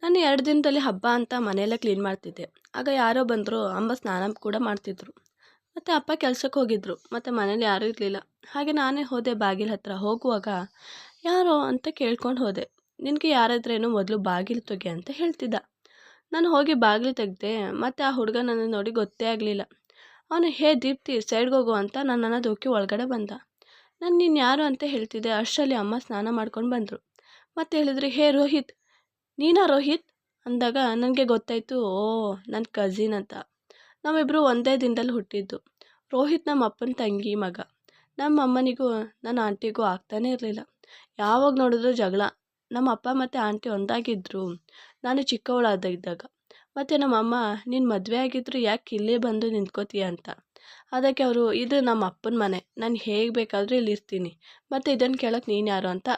ನಾನು 2 ದಿನದಲ್ಲಿ ಹಬ್ಬ ಅಂತ ಮನೆಯೆಲ್ಲ ಕ್ಲೀನ್ ಮಾಡ್ತಿದ್ದೆ. ಆಗ ಯಾರೋ ಬಂದರು. ಅಮ್ಮ ಸ್ನಾನ ಕೂಡ ಮಾಡ್ತಿದ್ರು. ಮತ್ತು ಅಪ್ಪ ಕೆಲ್ಸಕ್ಕೆ ಹೋಗಿದ್ರು. ಮತ್ತು ಮನೇಲಿ ಯಾರೂ ಇರಲಿಲ್ಲ. ಹಾಗೆ ನಾನೇ ಹೋದೆ ಬಾಗಿಲ ಹತ್ರ. ಹೋಗುವಾಗ ಯಾರೋ ಅಂತ ಕೇಳ್ಕೊಂಡು ಹೋದೆ. ನಿನಗೆ ಯಾರಾದ್ರೇನು ಮೊದಲು ಬಾಗಿಲು ತೆಗೆ ಅಂತ ಹೇಳ್ತಿದ್ದ. ನಾನು ಹೋಗಿ ಬಾಗಿಲು ತೆಗೆದೆ. ಮತ್ತು ಆ ಹುಡುಗ ನನ್ನ ನೋಡಿ ಗೊತ್ತೇ ಆಗಲಿಲ್ಲ. ಅವನು ಹೇ ದೀಪ್ತಿ ಸೈಡ್ಗೆ ಹೋಗು ಅಂತ ನನ್ನನ್ನು ದೂಕಿ ಒಳಗಡೆ ಬಂದ. ನಾನು ನೀನು ಯಾರು ಅಂತ ಹೇಳ್ತಿದ್ದೆ. ಅಷ್ಟರಲ್ಲಿ ಅಮ್ಮ ಸ್ನಾನ ಮಾಡ್ಕೊಂಡು ಬಂದರು. ಮತ್ತು ಹೇಳಿದ್ರು, ಹೇ ರೋಹಿತ್, ನೀನಾ ರೋಹಿತ್ ಅಂದಾಗ ನನಗೆ ಗೊತ್ತಾಯಿತು, ಓ ನನ್ನ ಕಝಿನ್ ಅಂತ. ನಾವಿಬ್ಬರು ಒಂದೇ ದಿನದಲ್ಲಿ ಹುಟ್ಟಿದ್ದು. ರೋಹಿತ್ ನಮ್ಮ ಅಪ್ಪನ ತಂಗಿ ಮಗ. ನಮ್ಮ ಅಮ್ಮನಿಗೂ ನನ್ನ ಆಂಟಿಗೂ ಆಗ್ತಾನೇ ಇರಲಿಲ್ಲ. ಯಾವಾಗ ನೋಡಿದ್ರು ಜಗಳ. ನಮ್ಮ ಅಪ್ಪ ಮತ್ತು ಆಂಟಿ ಒಂದಾಗಿದ್ದರು ನಾನು ಚಿಕ್ಕವಳಾಗಿದ್ದಾಗ. ಮತ್ತು ನಮ್ಮಮ್ಮ, ನೀನು ಮದುವೆ ಆಗಿದ್ರು ಯಾಕೆ ಇಲ್ಲೇ ಬಂದು ನಿಂತ್ಕೋತೀಯ ಅಂತ. ಅದಕ್ಕೆ ಅವರು, ಇದು ನಮ್ಮ ಅಪ್ಪನ ಮನೆ, ನಾನು ಹೇಗೆ ಬೇಕಾದರೂ ಇಲ್ಲಿರ್ತೀನಿ, ಮತ್ತು ಇದನ್ನು ಕೇಳೋಕ್ಕೆ ನೀನು ಯಾರು ಅಂತ.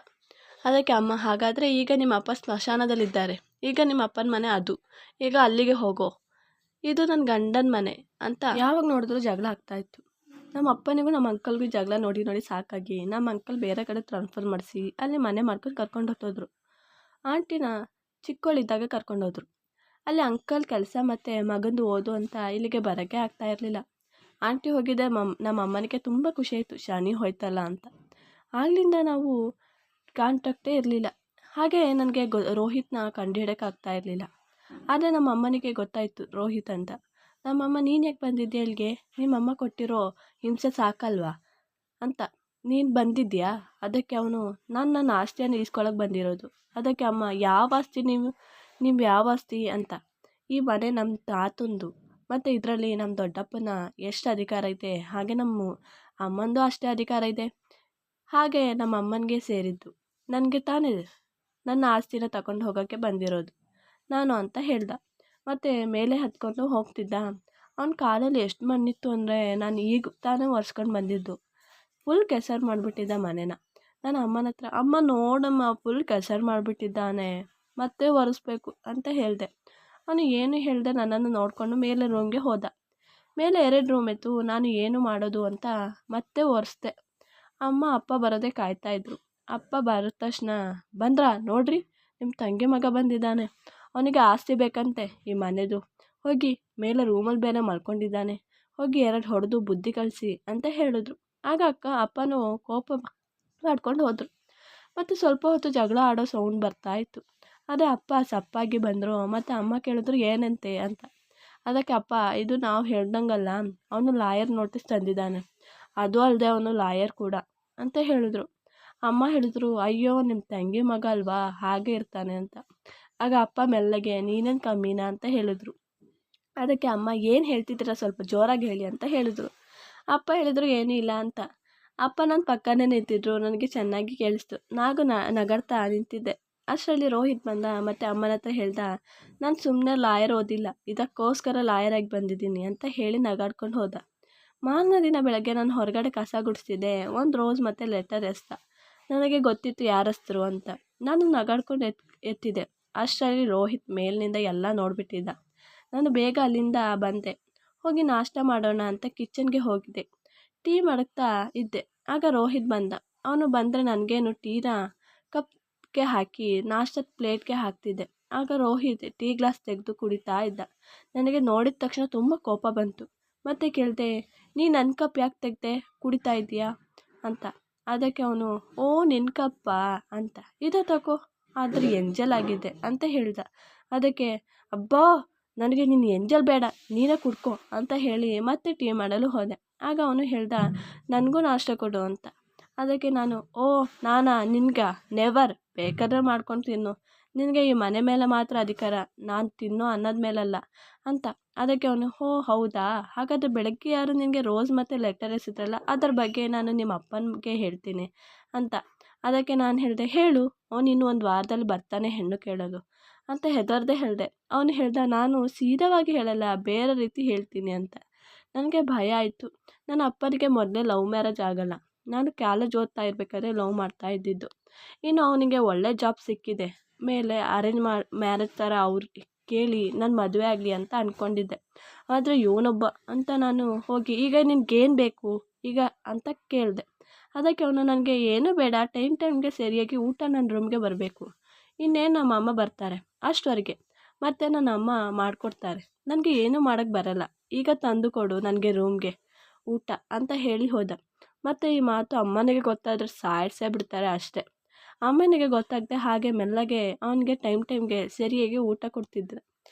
ಅದಕ್ಕೆ ಅಮ್ಮ, ಹಾಗಾದರೆ ಈಗ ನಿಮ್ಮ ಅಪ್ಪ ಸ್ಮಶಾನದಲ್ಲಿದ್ದಾರೆ, ಈಗ ನಿಮ್ಮ ಅಪ್ಪನ ಮನೆ ಅದು, ಈಗ ಅಲ್ಲಿಗೆ ಹೋಗೋ, ಇದು ನನ್ನ ಗಂಡನ ಮನೆ ಅಂತ ಯಾವಾಗ ನೋಡಿದ್ರು ಜಗಳ ಆಗ್ತಾಯಿತ್ತು. ನಮ್ಮ ಅಪ್ಪನಿಗೂ ನಮ್ಮ ಅಂಕಲ್ಗೂ ಜಗಳ ನೋಡಿ ನೋಡಿ ಸಾಕಾಗಿ ನಮ್ಮ ಅಂಕಲ್ ಬೇರೆ ಕಡೆ ಟ್ರಾನ್ಸ್ಫರ್ ಮಾಡಿಸಿ ಅಲ್ಲಿ ಮನೆ ಮಾಡ್ಕೊಂಡು ಕರ್ಕೊಂಡು ಹೊತ್ತೋದ್ರು. ಆಂಟಿನ ಚಿಕ್ಕವಳಿದ್ದಾಗ ಕರ್ಕೊಂಡೋದ್ರು. ಅಲ್ಲಿ ಅಂಕಲ್ ಕೆಲಸ ಮತ್ತು ಮಗಂದು ಓದು ಅಂತ ಇಲ್ಲಿಗೆ ಬರೋಕ್ಕೆ ಆಗ್ತಾ ಇರಲಿಲ್ಲ. ಆಂಟಿ ಹೋಗಿದ್ದೆ ನಮ್ಮ ಅಮ್ಮನಿಗೆ ತುಂಬ ಖುಷಿ ಆಯಿತು, ಶನಿ ಹೋಯ್ತಲ್ಲ ಅಂತ. ಆಗಲಿಂದ ನಾವು ಕಾಂಟ್ಯಾಕ್ಟೇ ಇರಲಿಲ್ಲ. ಹಾಗೆ ನನಗೆ ರೋಹಿತ್ನ ಕಂಡುಹಿಡೋಕ್ಕಾಗ್ತಾ ಇರಲಿಲ್ಲ. ಆದರೆ ನಮ್ಮ ಅಮ್ಮನಿಗೆ ಗೊತ್ತಾಯಿತು ರೋಹಿತ್ ಅಂತ. ನಮ್ಮಮ್ಮ, ನೀನು ಯಾಕೆ ಬಂದಿದ್ದೆ ಇಲ್ಲಿಗೆ, ನಿಮ್ಮಮ್ಮ ಕೊಟ್ಟಿರೋ ಹಿಂಸೆ ಸಾಕಲ್ವಾ ಅಂತ ನೀನು ಬಂದಿದ್ಯಾ. ಅದಕ್ಕೆ ಅವನು, ನಾನು ನನ್ನ ಆಸ್ತಿಯನ್ನು ಈಸ್ಕೊಳಕ್ಕೆ ಬಂದಿರೋದು. ಅದಕ್ಕೆ ಅಮ್ಮ, ಯಾವ ಆಸ್ತಿ ನೀವು ಯಾವ ಆಸ್ತಿ ಅಂತ. ಈ ಮನೆ ನಮ್ಮ ತಾತಂದು, ಮತ್ತು ಇದರಲ್ಲಿ ನಮ್ಮ ದೊಡ್ಡಪ್ಪನ ಎಷ್ಟು ಅಧಿಕಾರ ಇದೆ, ಹಾಗೆ ನಮ್ಮ ಅಮ್ಮಂದು ಅಷ್ಟೇ ಅಧಿಕಾರ ಇದೆ. ಹಾಗೆ ನಮ್ಮ ಅಮ್ಮನಿಗೆ ಸೇರಿದ್ದು, ನನಗೆ ತಾನೇ ನನ್ನ ಆಸ್ತಿನ ತಗೊಂಡು ಹೋಗೋಕ್ಕೆ ಬಂದಿರೋದು ನಾನು ಅಂತ ಹೇಳ್ದ. ಮತ್ತು ಮೇಲೆ ಹತ್ಕೊಂಡು ಹೋಗ್ತಿದ್ದ. ಅವನ ಕಾಲಲ್ಲಿ ಎಷ್ಟು ಮಣ್ಣಿತ್ತು ಅಂದರೆ ನಾನು ಈಗ ತಾನೇ ಒರೆಸ್ಕೊಂಡು ಬಂದಿದ್ದು. ಫುಲ್ ಕೆಸರು ಮಾಡಿಬಿಟ್ಟಿದ್ದ ಮನೇನ. ನಾನು ಅಮ್ಮನ ಹತ್ರ, ಅಮ್ಮ ನೋಡಮ್ಮ ಫುಲ್ ಕೆಸರು ಮಾಡಿಬಿಟ್ಟಿದ್ದಾನೆ, ಮತ್ತೆ ಒರೆಸ್ಬೇಕು ಅಂತ ಹೇಳಿದೆ. ಅವನು ಏನು ಹೇಳ್ದೆ ನನ್ನನ್ನು ನೋಡಿಕೊಂಡು ಮೇಲೆ ರೂಮ್ಗೆ ಹೋದ. ಮೇಲೆ 2 ರೂಮ್ ಇತ್ತು. ನಾನು ಏನು ಮಾಡೋದು ಅಂತ ಮತ್ತೆ ಒರೆಸ್ದೆ. ಅಮ್ಮ ಅಪ್ಪ ಬರೋದೇ ಕಾಯ್ತಾಯಿದ್ರು. ಅಪ್ಪ ಬರೋದ ತಕ್ಷಣ, ಬಂದ್ರಾ ನೋಡ್ರಿ, ನಿಮ್ಮ ತಂಗಿ ಮಗ ಬಂದಿದ್ದಾನೆ, ಅವನಿಗೆ ಆಸ್ತಿ ಬೇಕಂತೆ ಈ ಮನೆದು, ಹೋಗಿ ಮೇಲೆ ರೂಮಲ್ಲಿ ಬೇರೆ ಮಲ್ಕೊಂಡಿದ್ದಾನೆ, ಹೋಗಿ 2 ಹೊಡೆದು ಬುದ್ಧಿ ಕಲಿಸಿ ಅಂತ ಹೇಳಿದ್ರು. ಆಗ ಅಪ್ಪನೂ ಕೋಪ ಮಾಡ್ಕೊಂಡು ಹೋದರು. ಮತ್ತು ಸ್ವಲ್ಪ ಹೊತ್ತು ಜಗಳ ಆಡೋ ಸೌಂಡ್ ಬರ್ತಾಯಿತ್ತು. ಅದೇ ಅಪ್ಪ ಸಪ್ಪಾಗಿ ಬಂದರು. ಮತ್ತು ಅಮ್ಮ ಕೇಳಿದ್ರು, ಏನಂತೆ ಅಂತ. ಅದಕ್ಕೆ ಅಪ್ಪ, ಇದು ನಾವು ಹೇಳ್ದಂಗಲ್ಲ, ಅವನು ಲಾಯರ್ ನೋಟಿಸ್ ತಂದಿದ್ದಾನೆ, ಅದು ಅಲ್ಲದೆ ಅವನು ಲಾಯರ್ ಕೂಡ ಅಂತ ಹೇಳಿದ್ರು. ಅಮ್ಮ ಹೇಳಿದ್ರು, ಅಯ್ಯೋ ನಿಮ್ಮ ತಂಗಿ ಮಗ ಅಲ್ವಾ, ಹಾಗೆ ಇರ್ತಾನೆ ಅಂತ. ಆಗ ಅಪ್ಪ ಮೆಲ್ಲಗೆ, ನೀನೇನು ಕಮ್ಮಿನಾ ಅಂತ ಹೇಳಿದ್ರು. ಅದಕ್ಕೆ ಅಮ್ಮ, ಏನು ಹೇಳ್ತಿದ್ದೀರಾ ಸ್ವಲ್ಪ ಜೋರಾಗಿ ಹೇಳಿ ಅಂತ ಹೇಳಿದ್ರು. ಅಪ್ಪ ಹೇಳಿದ್ರು, ಏನೂ ಇಲ್ಲ ಅಂತ. ಅಪ್ಪ ನನ್ನ ಪಕ್ಕನೇ ನಿಂತಿದ್ರು. ನನಗೆ ಚೆನ್ನಾಗಿ ಕೇಳಿಸ್ತು. ನಾನು ನಗಾಡ್ತಾ ನಿಂತಿದ್ದೆ. ಅಷ್ಟರಲ್ಲಿ ರೋಹಿತ್ ಬಂದ. ಮತ್ತು ಅಮ್ಮನ ಹತ್ರ ಹೇಳ್ದ, ನಾನು ಸುಮ್ಮನೆ ಲಾಯರ್ ಓದಿಲ್ಲ, ಇದಕ್ಕೋಸ್ಕರ ಲಾಯರಾಗಿ ಬಂದಿದ್ದೀನಿ ಅಂತ ಹೇಳಿ ನಗಾಡ್ಕೊಂಡು ಹೋದ. ಮಾರನೇ ದಿನ ಬೆಳಗ್ಗೆ ನಾನು ಹೊರಗಡೆ ಕಸ ಗುಡಿಸ್ತಿದ್ದೆ. ಒಂದು ರೋಸ್ ಮತ್ತು ಲೆಟರ್ ಎಸ್ದ. ನನಗೆ ಗೊತ್ತಿತ್ತು ಯಾರಸ್ತರು ಅಂತ. ನಾನು ನಗಾಡ್ಕೊಂಡು ಎತ್ತಿದೆ. ಅಷ್ಟರಲ್ಲಿ ರೋಹಿತ್ ಮೇಲಿನಿಂದ ಎಲ್ಲ ನೋಡಿಬಿಟ್ಟಿದ್ದ. ನಾನು ಬೇಗ ಅಲ್ಲಿಂದ ಬಂದೆ. ಹೋಗಿ ನಾಷ್ಟ ಮಾಡೋಣ ಅಂತ ಕಿಚನ್ಗೆ ಹೋಗಿದ್ದೆ. ಟೀ ಮಡಗ್ತಾ ಇದ್ದೆ. ಆಗ ರೋಹಿತ್ ಬಂದ. ಅವನು ಬಂದರೆ ನನಗೇನು ಟೀನ ಕಪ್ಗೆ ಹಾಕಿ ನಾಷ್ಟದ ಪ್ಲೇಟ್ಗೆ ಹಾಕ್ತಿದ್ದೆ. ಆಗ ರೋಹಿತ್ ಟೀ ಗ್ಲಾಸ್ ತೆಗೆದು ಕುಡಿತಾ ಇದ್ದ. ನನಗೆ ನೋಡಿದ ತಕ್ಷಣ ತುಂಬ ಕೋಪ ಬಂತು. ಮತ್ತೆ ಕೇಳಿದೆ, ನೀ ನನ್ನ ಕಪ್ ಯಾಕೆ ತೆಗ್ದೆ, ಕುಡಿತಾ ಇದೆಯಾ ಅಂತ. ಅದಕ್ಕೆ ಅವನು, ಓ ನಿನ್ನ ಕಪ್ಪಾ ಅಂತ, ಇದೇ ತಗೋ, ಆದರೆ ಎಂಜಲ್ ಆಗಿದೆ ಅಂತ ಹೇಳ್ದ. ಅದಕ್ಕೆ, ಅಬ್ಬಾ ನನಗೆ ನೀನು ಎಂಜಲ್ ಬೇಡ, ನೀನೇ ಕುಡ್ಕೊ ಅಂತ ಹೇಳಿ ಮತ್ತೆ ಟೀ ಮಾಡಲು ಹೋದೆ. ಆಗ ಅವನು ಹೇಳ್ದ, ನನಗೂ ನಾಷ್ಟ ಕೊಡು ಅಂತ. ಅದಕ್ಕೆ ನಾನು, ಓ ನಾನಾ, ನಿನ್ಗೆ ನೆವರ್, ಬೇಕಾದ್ರೆ ಮಾಡ್ಕೊಂಡು ತಿನ್ನು, ನಿನಗೆ ಈ ಮನೆ ಮೇಲೆ ಮಾತ್ರ ಅಧಿಕಾರ, ನಾನು ತಿನ್ನೋ ಅನ್ನದ ಮೇಲಲ್ಲ ಅಂತ. ಅದಕ್ಕೆ ಅವನು, ಓ ಹೌದಾ, ಹಾಗಾದರೆ ಬೆಳಗ್ಗೆ ಯಾರು ನಿನಗೆ ರೋಸ್ ಮತ್ತು ಲೆಟರ್ ಎಸೆದ್ರಲ್ಲ, ಅದ್ರ ಬಗ್ಗೆ ನಾನು ನಿಮ್ಮ ಅಪ್ಪನಿಗೆ ಹೇಳ್ತೀನಿ ಅಂತ. ಅದಕ್ಕೆ ನಾನು ಹೇಳಿದೆ, ಹೇಳು, ಅವನು ಇನ್ನೂ 1 ವಾರದಲ್ಲಿ ಬರ್ತಾನೆ ಹೆಣ್ಣು ಕೇಳೋದು ಅಂತ ಹೆದರದೆ ಹೇಳಿದೆ. ಅವನು ಹೇಳ್ದ, ನಾನು ಸೀದವಾಗಿ ಹೇಳಲ್ಲ, ಬೇರೆ ರೀತಿ ಹೇಳ್ತೀನಿ ಅಂತ. ನನಗೆ ಭಯ ಆಯಿತು. ನನ್ನ ಅಪ್ಪನಿಗೆ ಮೊದಲೇ ಲವ್ ಮ್ಯಾರೇಜ್ ಆಗಲ್ಲ. ನಾನು ಕಾಲೇಜ್ ಓದ್ತಾ ಇರಬೇಕಾದ್ರೆ ಲವ್ ಮಾಡ್ತಾ ಇದ್ದಿದ್ದು. ಇನ್ನು ಅವನಿಗೆ ಒಳ್ಳೆ ಜಾಬ್ ಸಿಕ್ಕಿದೆ. ಮೇಲೆ ಅರೇಂಜ್ ಮ್ಯಾರೇಜ್ ಥರ ಅವ್ರು ಕೇಳಿ ನನ್ನ ಮದುವೆ ಆಗಲಿ ಅಂತ ಅಂದ್ಕೊಂಡಿದ್ದೆ. ಆದರೆ ಇವನೊಬ್ಬ ಅಂತ ನಾನು ಹೋಗಿ, ಈಗ ನಿನ್ಗೇನು ಬೇಕು ಈಗ ಅಂತ ಕೇಳಿದೆ. ಅದಕ್ಕೆ ಅವನು, ನನಗೆ ಏನೂ ಬೇಡ, ಟೈಮ್ಗೆ ಸರಿಯಾಗಿ ಊಟ ನನ್ನ ರೂಮ್ಗೆ ಬರಬೇಕು, ಇನ್ನೇನು ನಮ್ಮ ಅಮ್ಮ ಬರ್ತಾರೆ, ಅಷ್ಟವರೆಗೆ. ಮತ್ತು ನನ್ನ ಅಮ್ಮ ಮಾಡಿಕೊಡ್ತಾರೆ. ನನಗೆ ಏನೂ ಮಾಡೋಕ್ಕೆ ಬರಲ್ಲ. ಈಗ ತಂದು ಕೊಡು ನನಗೆ ರೂಮ್ಗೆ ಊಟ ಅಂತ ಹೇಳಿ ಹೋದ. ಮತ್ತು ಈ ಮಾತು ಅಮ್ಮನಿಗೆ ಗೊತ್ತಾದರೆ ಸಾಯಿಸೇ ಬಿಡ್ತಾರೆ ಅಷ್ಟೇ. ಅಮ್ಮನಿಗೆ ಗೊತ್ತಾಗದೆ ಹಾಗೆ ಮೆಲ್ಲಗೆ ಅವನಿಗೆ ಟೈಮ್ಗೆ ಸರಿಯಾಗಿ ಊಟ ಕೊಡ್ತಿದ್ರು.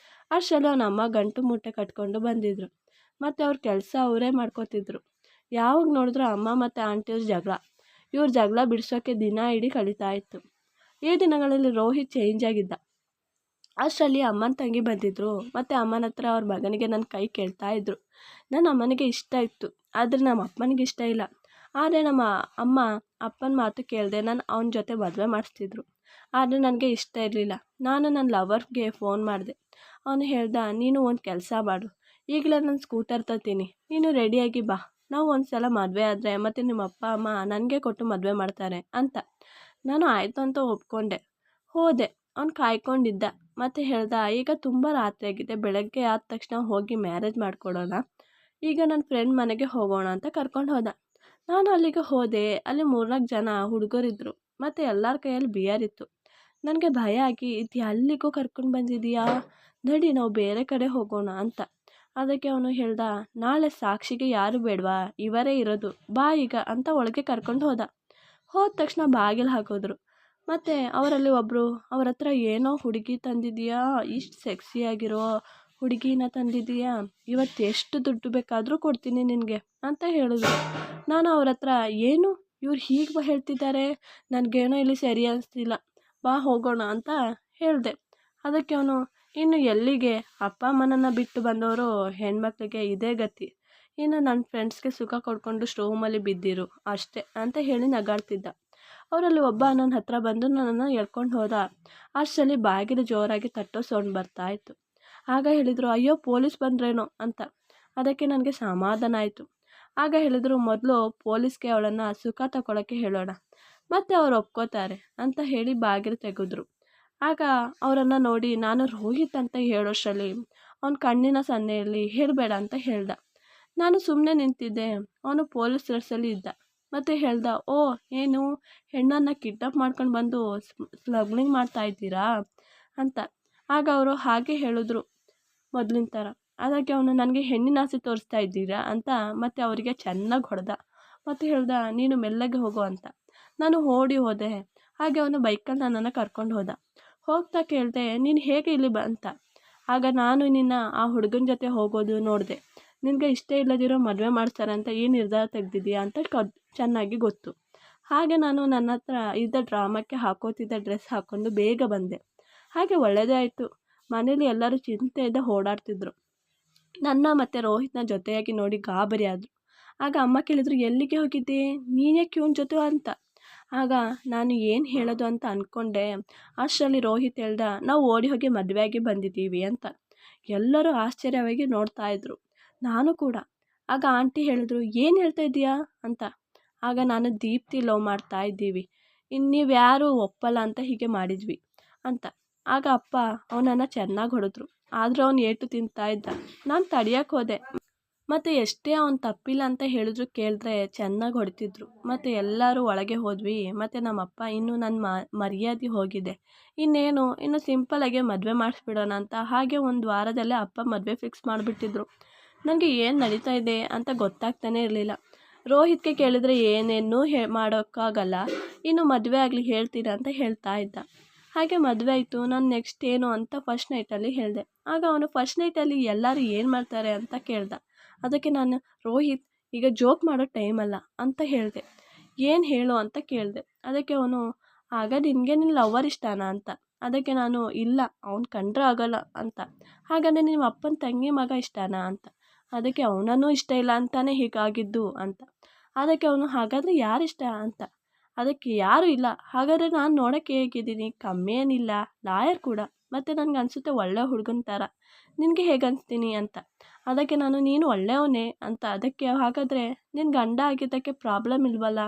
ಅಷ್ಟರಲ್ಲಿ ಅವನ ಅಮ್ಮ ಗಂಟು ಮೂಟೆ ಕಟ್ಕೊಂಡು ಬಂದಿದ್ರು. ಮತ್ತು ಅವ್ರ ಕೆಲಸ ಅವರೇ ಮಾಡ್ಕೋತಿದ್ರು. ಯಾವಾಗ ನೋಡಿದ್ರು ಅಮ್ಮ ಮತ್ತು ಆಂಟಿಯವ್ರ ಜಗಳ. ಇವ್ರ ಜಗಳ ಬಿಡಿಸೋಕ್ಕೆ ದಿನ ಇಡೀ ಕಳೀತಾ ಇತ್ತು. ಈ ದಿನಗಳಲ್ಲಿ ರೋಹಿತ್ ಚೇಂಜ್ ಆಗಿದ್ದ. ಅಷ್ಟರಲ್ಲಿ ಅಮ್ಮನ ತಂಗಿ ಬಂದಿದ್ದರು. ಮತ್ತು ಅಮ್ಮನ ಹತ್ರ ಅವ್ರ ಮಗನಿಗೆ ನನ್ನ ಕೈ ಕೇಳ್ತಾ ಇದ್ರು. ನನ್ನ ಅಮ್ಮನಿಗೆ ಇಷ್ಟ ಇತ್ತು, ಆದರೆ ನಮ್ಮ ಅಪ್ಪನಿಗೆ ಇಷ್ಟ ಇಲ್ಲ. ಆದರೆ ನಮ್ಮ ಅಮ್ಮ ಅಪ್ಪನ ಮಾತು ಕೇಳದೆ ನಾನು ಅವನ ಜೊತೆ ಮದುವೆ ಮಾಡಿಸ್ತಿದ್ರು. ಆದರೆ ನನಗೆ ಇಷ್ಟ ಇರಲಿಲ್ಲ. ನಾನು ನನ್ನ ಲವರ್ಗೆ ಫೋನ್ ಮಾಡಿದೆ. ಅವನು ಹೇಳ್ದ, ನೀನು ಒಂದು ಕೆಲಸ ಮಾಡು, ಈಗಲೇ ನಾನು ಸ್ಕೂಟರ್ ತರ್ತೀನಿ, ನೀನು ರೆಡಿಯಾಗಿ ಬಾ, ನಾವು ಒಂದು ಸಲ ಮದುವೆ ಆದರೆ ಮತ್ತು ನಿಮ್ಮ ಅಪ್ಪ ಅಮ್ಮ ನನಗೆ ಕೊಟ್ಟು ಮದುವೆ ಮಾಡ್ತಾರೆ ಅಂತ. ನಾನು ಆಯಿತು ಅಂತ ಒಪ್ಕೊಂಡೆ. ಹೋದೆ. ಅವ್ನು ಕಾಯ್ಕೊಂಡಿದ್ದ. ಮತ್ತು ಹೇಳ್ದ, ಈಗ ತುಂಬ ರಾತ್ರಿ ಆಗಿದೆ, ಬೆಳಗ್ಗೆ ಆದ ತಕ್ಷಣ ಹೋಗಿ ಮ್ಯಾರೇಜ್ ಮಾಡ್ಕೊಡೋಣ, ಈಗ ನನ್ನ ಫ್ರೆಂಡ್ ಮನೆಗೆ ಹೋಗೋಣ ಅಂತ ಕರ್ಕೊಂಡು ಹೋದ. ನಾನು ಅಲ್ಲಿಗೆ ಹೋದೆ. ಅಲ್ಲಿ 3-4 ಜನ ಹುಡುಗರಿದ್ದರು ಮತ್ತು ಎಲ್ಲರ ಕೈಯಲ್ಲಿ ಬಿಯರ್ ಇತ್ತು. ನನಗೆ ಭಯ ಆಗಿ, ಇದು ಎಲ್ಲಿಗೂ ಕರ್ಕೊಂಡು ಬಂದಿದೀಯಾ, ನಡಿ ನಾವು ಬೇರೆ ಕಡೆ ಹೋಗೋಣ ಅಂತ. ಅದಕ್ಕೆ ಅವನು ಹೇಳ್ದ, ನಾಳೆ ಸಾಕ್ಷಿಗೆ ಯಾರು ಬೇಡವಾ, ಇವರೇ ಇರೋದು, ಬಾ ಈಗ ಅಂತ ಒಳಗೆ ಕರ್ಕೊಂಡು ಹೋದ. ಹೋದ ತಕ್ಷಣ ಬಾಗಿಲು ಹಾಕಿದ್ರು. ಮತ್ತು ಅವರಲ್ಲಿ ಒಬ್ಬರು ಅವ್ರ ಹತ್ರ, ಏನೋ ಹುಡುಗಿ ತಂದಿದೀಯಾ, ಇಷ್ಟು ಸೆಕ್ಸಿಯಾಗಿರೋ ಹುಡುಗಿನ ತಂದಿದೀಯಾ, ಇವತ್ತು ಎಷ್ಟು ದುಡ್ಡು ಬೇಕಾದರೂ ಕೊಡ್ತೀನಿ ನಿನಗೆ ಅಂತ ಹೇಳಿದ್ರು. ನಾನು ಅವ್ರ ಹತ್ರ, ಏನು ಇವ್ರು ಹೀಗೆ ಹೇಳ್ತಿದ್ದಾರೆ, ನನಗೇನೋ ಇಲ್ಲಿ ಸರಿ ಅನಿಸ್ತಿಲ್ಲ, ಬಾ ಹೋಗೋಣ ಅಂತ ಹೇಳಿದೆ. ಅದಕ್ಕೆ ಅವನು, ಇನ್ನು ಎಲ್ಲಿಗೆ, ಅಪ್ಪ ಅಮ್ಮನನ್ನು ಬಿಟ್ಟು ಬಂದವರು ಹೆಣ್ಮಕ್ಳಿಗೆ ಇದೇ ಗತಿ, ಇನ್ನು ನನ್ನ ಫ್ರೆಂಡ್ಸ್ಗೆ ಸುಖ ಕೊಡ್ಕೊಂಡು ಸ್ಟೋಮಲ್ಲಿ ಬಿದ್ದಿರು ಅಷ್ಟೇ ಅಂತ ಹೇಳಿ ನಗಾಡ್ತಿದ್ದ. ಅವರಲ್ಲಿ ಒಬ್ಬ ನನ್ನ ಹತ್ರ ಬಂದು ನನ್ನನ್ನು ಎಳ್ಕೊಂಡು ಹೋದ. ಅಷ್ಟರಲ್ಲಿ ಬಾಗಿಲು ಜೋರಾಗಿ ತಟ್ಟೋ ಸೌಂಡ್ ಬರ್ತಾಯಿತ್ತು. ಆಗ ಹೇಳಿದರು, ಅಯ್ಯೋ ಪೊಲೀಸ್ ಬಂದ್ರೇನೋ ಅಂತ. ಅದಕ್ಕೆ ನನಗೆ ಸಮಾಧಾನ ಆಯಿತು. ಆಗ ಹೇಳಿದರು, ಮೊದಲು ಪೊಲೀಸ್ಗೆ ಅವಳನ್ನು ಸುಖ ತಗೊಳ್ಳೋಕ್ಕೆ ಹೇಳೋಣ, ಮತ್ತು ಅವ್ರು ಒಪ್ಕೋತಾರೆ ಅಂತ ಹೇಳಿ ಬಾಗಿಲು ತೆಗೆದ್ರು. ಆಗ ಅವರನ್ನು ನೋಡಿ ನಾನು ರೋಹಿತ್ ಅಂತ ಹೇಳೋಷ್ಟರಲ್ಲಿ ಅವನ ಕಣ್ಣಿನ ಸನ್ನೆಯಲ್ಲಿ ಹೇಳಬೇಡ ಅಂತ ಹೇಳ್ದ. ನಾನು ಸುಮ್ಮನೆ ನಿಂತಿದ್ದೆ. ಅವನು ಪೊಲೀಸ್ ಡ್ರೆಸ್ಸಲ್ಲಿ ಇದ್ದ ಮತ್ತು ಹೇಳ್ದ, ಓ ಏನು ಹೆಣ್ಣನ್ನು ಕಿಡ್ನಾಪ್ ಮಾಡ್ಕೊಂಡು ಬಂದು ಸ್ಮಗ್ಲಿಂಗ್ ಮಾಡ್ತಾ ಇದ್ದೀರಾ ಅಂತ. ಆಗ ಅವರು ಹಾಗೆ ಹೇಳಿದ್ರು ಮೊದಲಿನ ಥರ. ಅದಕ್ಕೆ ಅವನು, ನನಗೆ ಹೆಣ್ಣಿನ ಆಸೆ ತೋರಿಸ್ತಾ ಇದ್ದೀರಾ ಅಂತ ಮತ್ತು ಅವರಿಗೆ ಚೆನ್ನಾಗಿ ಹೊಡೆದ ಮತ್ತು ಹೇಳ್ದ, ನೀನು ಮೆಲ್ಲಗೆ ಹೋಗು ಅಂತ. ನಾನು ಓಡಿ ಹೋದೆ. ಹಾಗೆ ಅವನು ಬೈಕಲ್ಲಿ ನನ್ನನ್ನು ಕರ್ಕೊಂಡು ಹೋದ. ಹೋಗ್ತಾ ಕೇಳಿದೆ, ನೀನು ಹೇಗೆ ಇಲ್ಲಿ ಅಂತ. ಆಗ ನಾನು ನಿನ್ನ ಆ ಹುಡುಗನ ಜೊತೆ ಹೋಗೋದು ನೋಡಿದೆ, ನಿನಗೆ ಇಷ್ಟ ಇಲ್ಲದಿರೋ ಮದುವೆ ಮಾಡ್ತಾರೆ ಅಂತ ಈ ನಿರ್ಧಾರ ತೆಗೆದಿದೆಯಾ ಅಂತ ಚೆನ್ನಾಗಿ ಗೊತ್ತು. ಹಾಗೆ ನಾನು ನನ್ನ ಹತ್ರ ಇದ್ದ ಡ್ರಾಮಕ್ಕೆ ಹಾಕೋತಿದ್ದ ಡ್ರೆಸ್ ಹಾಕ್ಕೊಂಡು ಬೇಗ ಬಂದೆ. ಹಾಗೆ ಒಳ್ಳೆಯದೇ ಆಯಿತು. ಮನೇಲಿ ಎಲ್ಲರೂ ಚಿಂತೆಯಿಂದ ಓಡಾಡ್ತಿದ್ರು. ನನ್ನ ಮತ್ತು ರೋಹಿತ್ನ ಜೊತೆಯಾಗಿ ನೋಡಿ ಗಾಬರಿ ಆದರು. ಆಗ ಅಮ್ಮ ಕೇಳಿದ್ರು, ಎಲ್ಲಿಗೆ ಹೋಗಿದ್ದೆ, ನೀನ್ಯಾಕೆ ಇವನ ಜೊತೆ ಅಂತ. ಆಗ ನಾನು ಏನು ಹೇಳೋದು ಅಂತ ಅಂದ್ಕೊಂಡೆ. ಅಷ್ಟರಲ್ಲಿ ರೋಹಿತ್ ಹೇಳ್ದ, ನಾವು ಓಡಿ ಹೋಗಿ ಮದುವೆಯಾಗಿ ಬಂದಿದ್ದೀವಿ ಅಂತ. ಎಲ್ಲರೂ ಆಶ್ಚರ್ಯವಾಗಿ ನೋಡ್ತಾ ಇದ್ರು, ನಾನು ಕೂಡ. ಆಗ ಆಂಟಿ ಹೇಳಿದ್ರು, ಏನು ಹೇಳ್ತಾ ಇದ್ದೀಯಾ ಅಂತ. ಆಗ ನಾನು ದೀಪ್ತಿ ಲವ್ ಮಾಡ್ತಾ ಇದ್ದೀವಿ, ಇನ್ನು ನೀವು ಯಾರು ಒಪ್ಪಲ್ಲ ಅಂತ ಹೀಗೆ ಮಾಡಿದ್ವಿ ಅಂತ. ಆಗ ಅಪ್ಪ ಅವನನ್ನು ಚೆನ್ನಾಗಿ ಹೊಡೆದ್ರು. ಆದರೂ ಅವನು ಏಟು ತಿಂತಾ ಇದ್ದ. ನಾನು ತಡಿಯೋಕ್ಕೆ ಹೋದೆ. ಮತ್ತು ಎಷ್ಟೇ ಅವ್ನು ತಪ್ಪಿಲ್ಲ ಅಂತ ಹೇಳಿದ್ರು ಕೇಳಿದ್ರೆ ಚೆನ್ನಾಗಿ ಹೊಡಿತಿದ್ರು. ಮತ್ತು ಎಲ್ಲರೂ ಒಳಗೆ ಹೋದ್ವಿ. ಮತ್ತು ನಮ್ಮಪ್ಪ, ಇನ್ನು ನನ್ನ ಮರ್ಯಾದೆ ಹೋಗಿದೆ, ಇನ್ನು ಸಿಂಪಲಾಗೆ ಮದುವೆ ಮಾಡಿಸ್ಬಿಡೋಣ ಅಂತ. ಹಾಗೆ ಒಂದು ವಾರದಲ್ಲೇ ಅಪ್ಪ ಮದುವೆ ಫಿಕ್ಸ್ ಮಾಡಿಬಿಟ್ಟಿದ್ರು. ನನಗೆ ಏನು ನಡೀತಾ ಇದೆ ಅಂತ ಗೊತ್ತಾಗ್ತಾನೆ ಇರಲಿಲ್ಲ. ರೋಹಿತ್ಗೆ ಕೇಳಿದ್ರೆ ಏನೇನೂ ಮಾಡೋಕ್ಕಾಗಲ್ಲ, ಇನ್ನು ಮದುವೆ ಆಗಲಿ ಹೇಳ್ತೀರಾ ಅಂತ ಹೇಳ್ತಾ ಇದ್ದ. ಹಾಗೆ ಮದುವೆ ಆಯಿತು. ನಾನು ನೆಕ್ಸ್ಟ್ ಏನು ಅಂತ ಫಸ್ಟ್ ನೈಟಲ್ಲಿ ಹೇಳಿದೆ. ಆಗ ಅವನು, ಫಸ್ಟ್ ನೈಟಲ್ಲಿ ಎಲ್ಲರೂ ಏನು ಮಾಡ್ತಾರೆ ಅಂತ ಕೇಳ್ದ. ಅದಕ್ಕೆ ನಾನು, ರೋಹಿತ್ ಈಗ ಜೋಕ್ ಮಾಡೋ ಟೈಮಲ್ಲ ಅಂತ ಹೇಳಿದೆ. ಏನು ಹೇಳು ಅಂತ ಕೇಳಿದೆ. ಅದಕ್ಕೆ ಅವನು, ಆಗ ನಿನಗೆ ನಿನ್ನ ಲವರ್ ಇಷ್ಟನಾ ಅಂತ. ಅದಕ್ಕೆ ನಾನು, ಇಲ್ಲ ಅವ್ನು ಕಂಡ್ರೆ ಆಗೋಲ್ಲ ಅಂತ. ಹಾಗಾದರೆ ನಿಮ್ಮ ಅಪ್ಪನ ತಂಗಿ ಮಗ ಇಷ್ಟನಾ ಅಂತ. ಅದಕ್ಕೆ ಅವನನ್ನೂ ಇಷ್ಟ ಇಲ್ಲ ಅಂತಾನೆ ಹೀಗಾಗಿದ್ದು ಅಂತ. ಅದಕ್ಕೆ ಅವನು, ಹಾಗಾದರೆ ಯಾರಿಷ್ಟ ಅಂತ. ಅದಕ್ಕೆ ಯಾರೂ ಇಲ್ಲ. ಹಾಗಾದರೆ ನಾನು ನೋಡೋಕ್ಕೆ ಹೇಗಿದ್ದೀನಿ, ಕಮ್ಮಿ ಏನಿಲ್ಲ, ಲಾಯರ್ ಕೂಡ, ಮತ್ತು ನನಗೆ ಅನಿಸುತ್ತೆ ಒಳ್ಳೆ ಹುಡುಗನ ಥರ, ನಿನಗೆ ಹೇಗೆ ಅನಿಸ್ತೀನಿ ಅಂತ. ಅದಕ್ಕೆ ನಾನು, ನೀನು ಒಳ್ಳೆಯವನೇ ಅಂತ. ಅದಕ್ಕೆ ಹಾಗಾದರೆ ನಿನ್ನ ಗಂಡ ಆಗಿದ್ದಕ್ಕೆ ಪ್ರಾಬ್ಲಮ್ ಇಲ್ವಲ್ಲ,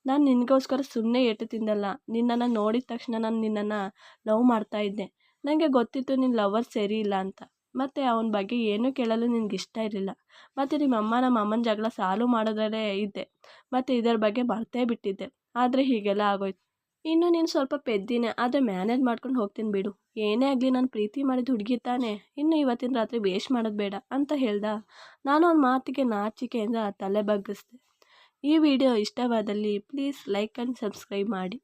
ನಾನು ನಿನಗೋಸ್ಕರ ಸುಮ್ಮನೆ ಏಟು ತಿಂದಲ್ಲ, ನಿನ್ನನ್ನು ನೋಡಿದ ತಕ್ಷಣ ನಾನು ನಿನ್ನನ್ನು ಲವ್ ಮಾಡ್ತಾಯಿದ್ದೆ, ನನಗೆ ಗೊತ್ತಿತ್ತು ನಿನ್ನ ಲವರ್ ಸರಿ ಇಲ್ಲ ಅಂತ. ಮತ್ತು ಅವನ ಬಗ್ಗೆ ಏನೂ ಕೇಳಲು ನಿನಗೆ ಇಷ್ಟ ಇರಲಿಲ್ಲ. ಮತ್ತು ನಿಮ್ಮ ನಮ್ಮ ಅಮ್ಮನ ಜಗಳ ಸಾಲ್ವ್ ಮಾಡೋದ್ರಲ್ಲೇ ಇದ್ದೆ, ಮತ್ತು ಇದರ ಬಗ್ಗೆ ಮರ್ತೇ ಬಿಟ್ಟಿದ್ದೆ. ಆದರೆ ಹೀಗೆಲ್ಲ ಆಗೋಯ್ತು. ಇನ್ನು ನೀನು ಸ್ವಲ್ಪ ಪೆದ್ದಿನೇ, ಆದರೆ ಮ್ಯಾನೇಜ್ ಮಾಡ್ಕೊಂಡು ಹೋಗ್ತೀನಿ ಬಿಡು. ಏನೇ ಆಗಲಿ ನಾನು ಪ್ರೀತಿ ಮಾಡಿದ ಹುಡುಗಿ ತಾನೇ, ಇನ್ನು ಇವತ್ತಿನ ರಾತ್ರಿ ವೇಸ್ಟ್ ಮಾಡೋದು ಬೇಡ ಅಂತ ಹೇಳ್ದ. ನಾನು ಅವ್ನ ಮಾತಿಗೆ ನಾಚಿಕೆಯಿಂದ ತಲೆ ಬಗ್ಗಿಸ್ದೆ. ಈ ವಿಡಿಯೋ ಇಷ್ಟವಾದಲ್ಲಿ ಪ್ಲೀಸ್ ಲೈಕ್ ಆ್ಯಂಡ್ ಸಬ್ಸ್ಕ್ರೈಬ್ ಮಾಡಿ.